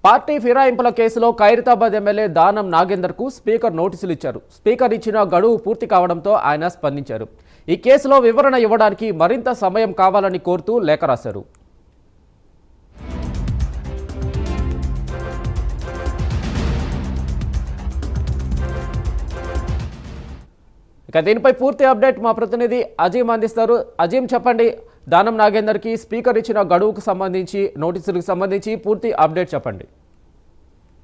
Party ఫిరాయింపుల కేసులో Khairatabad MLA దానం నాగేందర్కు స్పీకర్ నోటీసులు ఇచ్చారు. స్పీకర్ ఇచ్చిన గడువు పూర్తి కావడంతో ఆయన స్పందించారు. ఈ కేసులో వివరణ ఇవ్వడానికి మరింత సమయం కావాలని కోరుతూ లేఖ రాశారు. ఇక దీనిపై పూర్తి అప్డేట్ మా ప్రతినిధి అజీం అందిస్తారు. అజీం, చెప్పండి, దానం నాగేందర్కి స్పీకర్ ఇచ్చిన గడువుకు సంబంధించి, నోటీసులకు సంబంధించి పూర్తి అప్డేట్ చెప్పండి.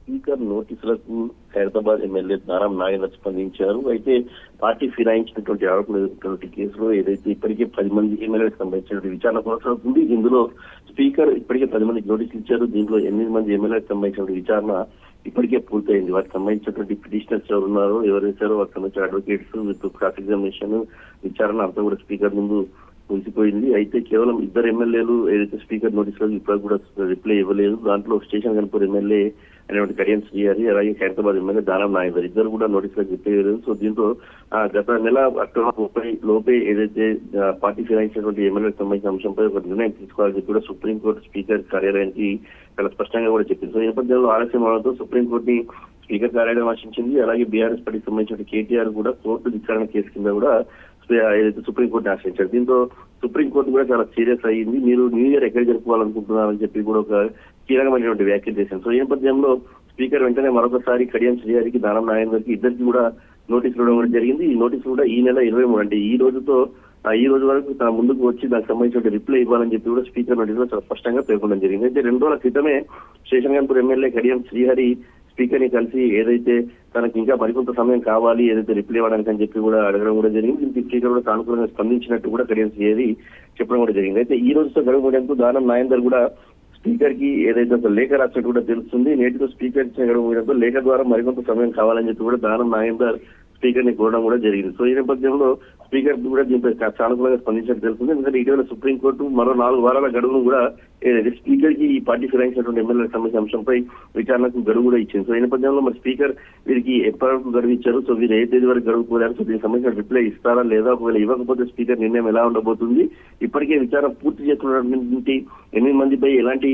స్పీకర్ నోటీసులకు ఖైరతాబాద్ ఎమ్మెల్యే దానం నాగేందర్ స్పందించారు. అయితే పార్టీ ఫిరాయించినటువంటి ఆరోపణలు కేసులో ఏదైతే ఇప్పటికే 10 మంది ఎమ్మెల్యేలకు సంబంధించినటువంటి విచారణ కొనసాగుతుంది. ఇందులో స్పీకర్ ఇప్పటికే 10 మందికి నోటీసులు ఇచ్చారు. దీంట్లో 8 మంది ఎమ్మెల్యేలకు సంబంధించినటువంటి విచారణ ఇప్పటికే పూర్తయింది. వారికి సంబంధించినటువంటి పిటిషనర్స్ ఎవరు ఉన్నారో, ఎవరు వేశారో వారికి సంబంధించిన అడ్వకేట్స్ విత్ క్రాస్ ఎగ్జామినేషన్ విచారణ అంతా కూడా స్పీకర్ ముందు ముగిసిపోయింది. అయితే కేవలం 2 ఎమ్మెల్యేలు ఏదైతే స్పీకర్ నోటీసులకు ఇప్పుడు కూడా రిప్లై ఇవ్వలేదు. దాంట్లో స్టేషన్ కనుపూర్ ఎమ్మెల్యే అనేటువంటి కడియం శ్రీహరి, అలాగే ఖైరతాబాద్ ఎమ్మెల్యే దానం నాగేందర్ ఇద్దరు కూడా నోటీసులకు రిప్లై ఇవ్వలేదు. సో దీంతో గత నెల అక్టోబర్ 30 లోపే ఏదైతే పార్టీ ఫిరాయించినటువంటి ఎమ్మెల్యేలకు సంబంధించిన అంశంపై ఒక నిర్ణయం తీసుకోవాలని కూడా సుప్రీంకోర్టు స్పీకర్ కార్యాలయానికి చాలా స్పష్టంగా కూడా చెప్పింది. సో ఈ నేపథ్యంలో ఆలస్యం అవడంతో సుప్రీంకోర్టుని స్పీకర్ కార్యాలయం ఆశించింది. అలాగే బీఆర్ఎస్ పార్టీకి సంబంధించిన కేటీఆర్ కూడా కోర్టు విచారణ కేసు కింద కూడా ఏదైతే సుప్రీంకోర్టుని ఆశ్రయించారు. దీంతో సుప్రీంకోర్టు కూడా చాలా సీరియస్ అయ్యింది. మీరు న్యూ ఇయర్ ఎక్కడ జరుపుకోవాలనుకుంటున్నారని చెప్పి కూడా ఒక కీలకమైనటువంటి వ్యాఖ్యలు చేశారు. సో ఈ నేపథ్యంలో స్పీకర్ వెంటనే మరొకసారి కడియం శ్రీహరికి, దానం నాగేందర్కి ఇద్దరికి కూడా నోటీసులు ఇవ్వడం కూడా జరిగింది. ఈ నోటీసులు కూడా ఈ నెల 23 అంటే ఈ రోజు వరకు తన ముందుకు వచ్చి దానికి సంబంధించిన రిప్లై ఇవ్వాలని చెప్పి కూడా స్పీకర్ నోటీసులో చాలా స్పష్టంగా పేర్కొనడం జరిగింది. అయితే 2 రోజుల క్రితమే station Kanupur MLA Kadiyam Srihari speaker ని కలిసి ఏదైతే తనకి ఇంకా మరికొంత సమయం కావాలి ఏదైతే రిప్లై ఇవ్వడానికి అని చెప్పి కూడా అడగడం కూడా జరిగింది. దీనికి స్పీకర్ కూడా సానుకూలంగా స్పందించినట్టు కూడా కడియం శ్రీహరి చెప్పడం కూడా జరిగింది. అయితే ఈ రోజుతో గడువు ముగియడంతో దానం నాగేందర్ కూడా స్పీకర్ కి ఏదైతే ఒక లేఖ రాసినట్టు కూడా తెలుస్తుంది. నేటితో స్పీకర్ ఇచ్చిన గడువు ముగియడంతో లేఖ ద్వారా మరికొంత సమయం కావాలని చెప్పి కూడా దానం నాగేందర్ స్పీకర్ ని కోరడం కూడా జరిగింది. సో ఈ నేపథ్యంలో స్పీకర్ కూడా దీనిపై సానుకూలంగా స్పందించినట్టు తెలుస్తుంది. ఎందుకంటే ఇటీవల సుప్రీంకోర్టు మరో 4 వారాల గడువును కూడా స్పీకర్ కి ఈ పార్టీ ఫిరాయించినటువంటి ఎమ్మెల్యేలకు సంబంధించిన అంశంపై విచారణకు గడువు కూడా ఇచ్చింది. సో ఈ నేపథ్యంలో మరి స్పీకర్ వీరికి ఎప్పటి వరకు గడువు ఇచ్చారు, సో వీరు ఏ తేదీ వరకు గడువు కోరారు, సో దీనికి సంబంధించిన రిప్లై ఇస్తారా లేదా, ఒకవేళ ఇవ్వకపోతే స్పీకర్ నిర్ణయం ఎలా ఉండబోతుంది, ఇప్పటికే విచారణ పూర్తి చేస్తున్నటువంటి 8 మందిపై ఎలాంటి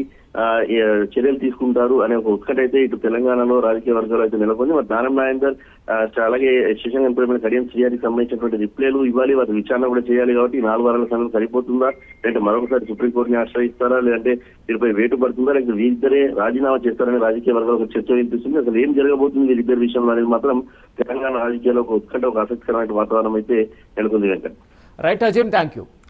చర్యలు తీసుకుంటారు అనే ఒక ఉత్కంఠ అయితే ఇటు తెలంగాణలో రాజకీయ వర్గాలు అయితే నెలకొంది. మరి దానం నాగేందర్ అలాగే స్టేషన్ కనుపూర్ కడియం శ్రీహరికి సంబంధించినటువంటి రిప్లైలు ఇవ్వాలి, వారి విచారణ కూడా చేయాలి. కాబట్టి 4 వారాల సమయం సరిపోతుందా, లేదంటే మరొకసారి సుప్రీంకోర్టుని ఆశ్రయిస్తారా, లేదంటే దీనిపై వేటు పడుతుందా, లేకపోతే వీరిద్దరే రాజీనామా చేస్తారనే రాజకీయ వర్గాలు ఒక చర్చ వినిపిస్తుంది. అసలు ఏం జరగబోతుంది వీరిద్దరి విషయంలో అనేది మాత్రం తెలంగాణ రాజకీయాల్లో ఒక ఉత్కంఠ, ఒక ఆసక్తికరమైన వాతావరణం అయితే నెలకొంది. Right Azeem, thank you.